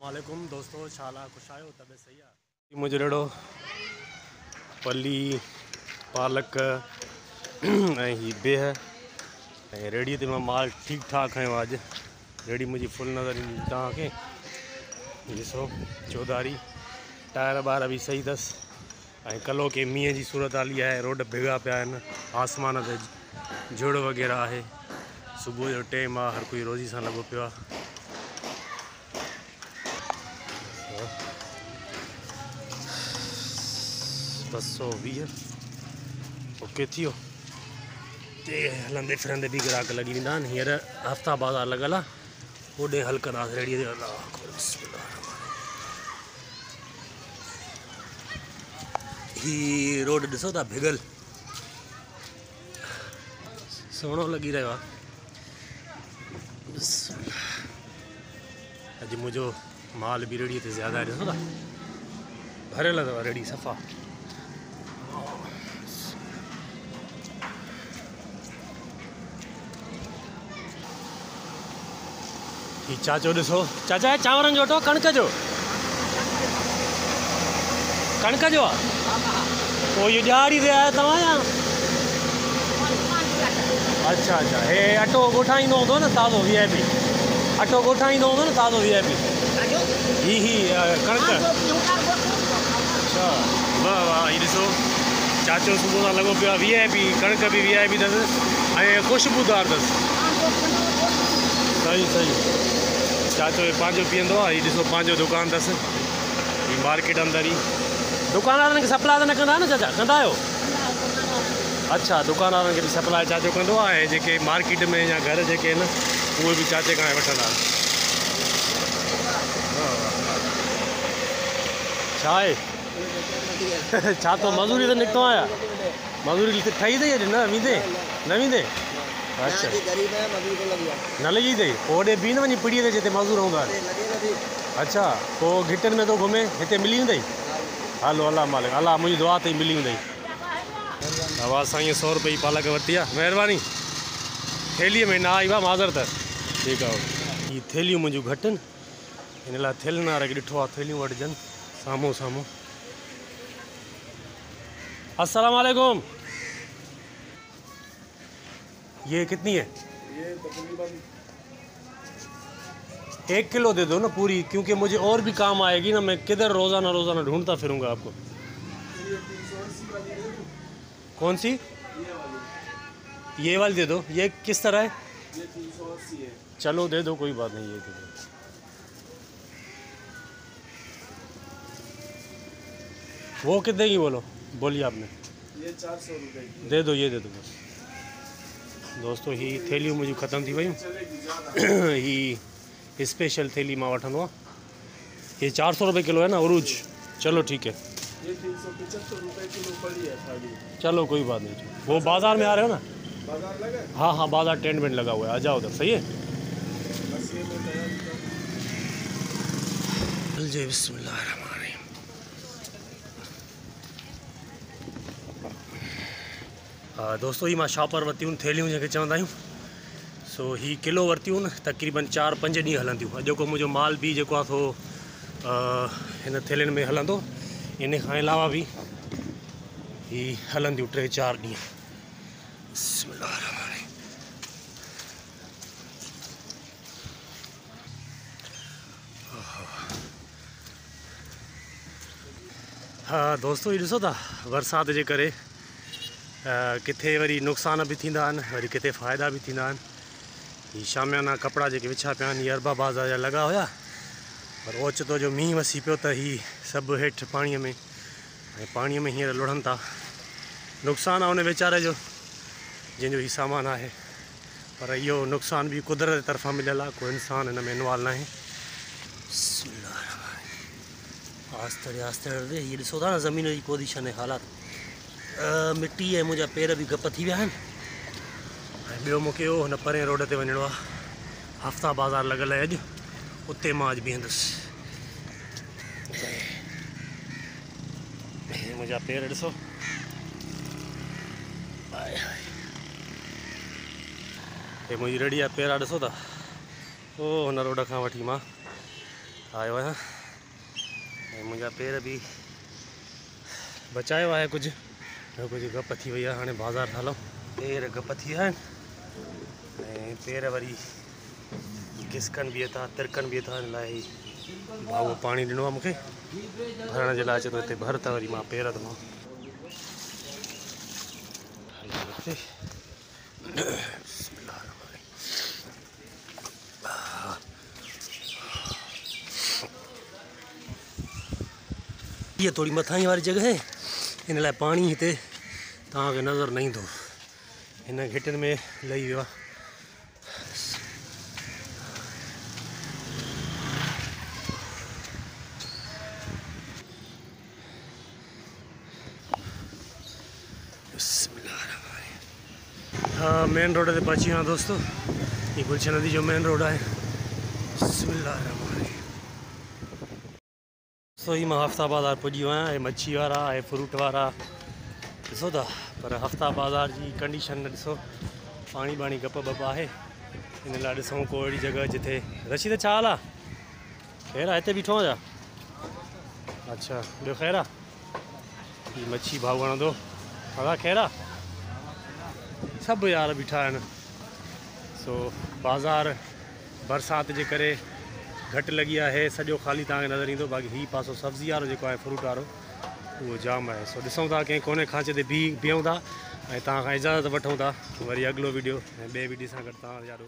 वालेकुम दोस्तों, छाला खुश आयो तबे सही आहे मुजरड़ो पली पालक ऐं ही बेह ऐं रेड़ी ते मां माल ठीक ठाक आयो अॼु। रेड़ी मुंहिंजी फुल नज़र ईंदी तव्हांखे। ॾिसो चौधारी टायर ॿार बि सही अथसि ऐं कलो के मींहं जी सूरत हाली आहे। रोड भीगा पिया आहिनि, आसमान ते झुड़ वग़ैरह आहे। सुबुह जो टाइम आहे, हर कोई रोज़ी सां लॻो पियो आहे। 220 ओके थियो ते हलंदे फिरंदे भी ग्राहक लगी वेंदा आहिनि। हींअर हफ़्ता बाज़ार लॻल आहे, होॾे हल कंदासीं रेड़ीअ ते। ही रोड ॾिसो था भिगल, सुहिणो लॻी रहियो आहे। अॼु मुंहिंजो माल बि रेड़ीअ ते ज़्यादा आहे, ॾिसो था भरियल अथव रेड़ी सफ़ा। ही चाचो ॾिसो, चाचा चांवरनि जो अटो कणिक जो आहे। पोइ इहो ॾियारी ते आया तव्हां या? अच्छा अच्छा, हे अटो ॻोठाईंदो हूंदो न ताज़ो VIP? अटो ॻोठाईंदो हूंदो न ताज़ो VIP? ही कणिक। अच्छा वाह वाह, हीउ ॾिसो चाचो सुबुह सां लॻो पियो आहे VIP। कणिक बि VIP अथसि ऐं ख़ुशबूदार अथसि। सही सही, चाचो पंहिंजो पीअंदो आहे। हीउ ॾिसो पंहिंजो दुकानु अथसि, हीउ मार्केट अंदरि ई। दुकान वारनि खे सप्लाई त न कंदा न चाचा? कंदा आहियो? अच्छा, दुकान वारनि खे बि सप्लाई चाचो कंदो आहे। ऐं जेके मार्केट में या घर जेके आहिनि उहे बि चाचे खां वठंदा आहिनि। छा आहे छा तो मज़ूरी त निकितो आहियां? मज़ूरी ठही अथई अॼु? न वेंदे न वेंदे? अच्छा न लॻी अथई? पोइ होॾे बि न वञी पिड़ीअ ते जिते मज़ूर हूंदा आहिनि। अच्छा, पोइ घिटनि में थो घुमे, हिते मिली वेंदई? हलो अलाह मालिक, अलाह मुंहिंजी दुआ ते मिली वेंदई। आवाज़ साईं 100 रुपए जी पालक वरिती आहे, महिरबानी। थैलीअ में न आई आहे, माज़रत। ठीकु आहे। हीअ थैलियूं मुंहिंजियूं घटि आहिनि, हिन लाइ थैलियुनि वारे खे ॾिठो आहे थैलियूं वठिजनि साम्हूं साम्हूं। अस्सलाम वालेकुम। ये कितनी है? ये तकरीबन 1 किलो दे दो ना पूरी, क्योंकि मुझे और भी काम आएगी ना। मैं किधर रोज़ाना रोज़ाना ढूंढता फिरूंगा आपको। कौन सी? ये वाली दे दो। ये किस तरह है? ये 380 है। चलो दे दो, कोई बात नहीं, ये दे दो। वो कितने की बोलो बोलिए आपने? ये 400 रुपये की। दे दो, ये दे दो बस। दोस्तों ही थैलियूं मुझे ख़त्म थी वयूं। ही स्पेशल थैली मां वठंदो आहियां। ये 400 रुपये किलो है ना उरूज? चलो ठीक है। ये 375 रुपये किलो पड़ी है थाली। चलो कोई बात नहीं। वो बाज़ार में आ रहे हो ना? बाज़ार लगा? हाँ हाँ, बाज़ार टेंट वेंट लगा हुआ है, आ जाओ उधर। सही है। जी बिस्मिल्लाह। दोस्तों ही मां शॉपर वरितियूं थैलियूं जंहिंखे चवंदा आहियूं। सो ही किलो वरितियूं न, तक़रीबन 4-5 ॾींहं हलंदियूं। अॼु को मुंहिंजो माल बि जेको आहे थो हिन थैलियुनि में हलंदो। इन खां अलावा बि ही हलंदियूं 3-4 ॾींहं। हाँ दोस्तों, हीउ ॾिसो था बरसाति जे करे किथे वरी नुक़सान बि थींदा आहिनि, वरी किथे फ़ाइदा बि थींदा आहिनि। हीअ शामियाना कपिड़ा जेके विछा पिया आहिनि, हीअ अरबा बाज़ार जा लॻा हुया, पर ओचितो जो मींहुं वसी पियो त हीअ सभु हेठि पाणीअ में, ऐं पाणीअ में हींअर लुढ़नि था। नुक़सानु आहे उन वीचारे जो जंहिंजो हीउ सामान आहे, पर इहो नुक़सान बि कुदरत जे तरफ़ां मिलियल आहे, कोई इंसानु हिन में इनवॉल्व न आहे। आस्ते आस्ते हीअ ॾिसो था न ज़मीन जी पोज़ीशन ऐं हालात। मिट्टी ऐं मुंहिंजा पेर बि गप थी विया आहिनि। ऐं ॿियो मूंखे हुन परे रोड ते वञिणो आहे, हफ़्ता बाज़ार लॻल आहे अॼु, उते मां अॼु बीहंदुसि। मुंहिंजा पेर ॾिसो, हे मुंहिंजी रेड़ी जा पेरा ॾिसो था। ओ हुन रोड खां वठी मां आयो आहियां ऐं मुंहिंजा पेर बि बचायो आहे कुझु कुझु गप थी वई आहे। हाणे बाज़ार था हलूं। पेर गप थी विया आहिनि ऐं पेर वरी घिसकनि बि था तिरकनि बि था। हिन लाइ भाऊ पाणी ॾिनो आहे मूंखे भरण जे लाइ। चए थो हिते भर त वरी मां पेर थो ये थोड़ी मथाई वाली जगह है, इन लाइ पानी हिते तव्हांखे नज़र न ईंदो। हिन घिटियुनि में लही वियो आहे। हाँ मेन रोड ते पहुची वियो आहियां दोस्तो। ये गुलशन नदी जो मेन रोड आहे। सो ही मां हफ्ता बाज़ार पुॼी वियो आहियां। मच्छी वारा ऐं फ्रूट वारा ॾिसो था, पर हफ्ता बाज़ार जी कंडीशन न ॾिसो। पाणी बाणी गप बप आहे। इन लाइ ॾिसूं को अहिड़ी जॻह जिथे रशीद छा हाल आहे? ख़ैर आहे हिते बीठो आहियां। अच्छा ॿियो ख़ैर आहे? ही मच्छी भाऊ वणंदो दादा ख़ैर आहे? सभु यार बीठा आहिनि। सो बाज़ार बरसाति जे करे घटि लॻी आहे। सॼो ख़ाली तव्हांखे नज़र ईंदो। बाक़ी हीउ पासो सब्ज़ी वारो जेको आहे फ्रूट वारो उहो जाम आहे। सो ॾिसूं था कंहिं कोने खांचे ते बीहूं था ऐं तव्हां खां इजाज़त वठूं था। वरी अॻिलो वीडियो ऐं ॿिए वीडियो सां गॾु तव्हां यारो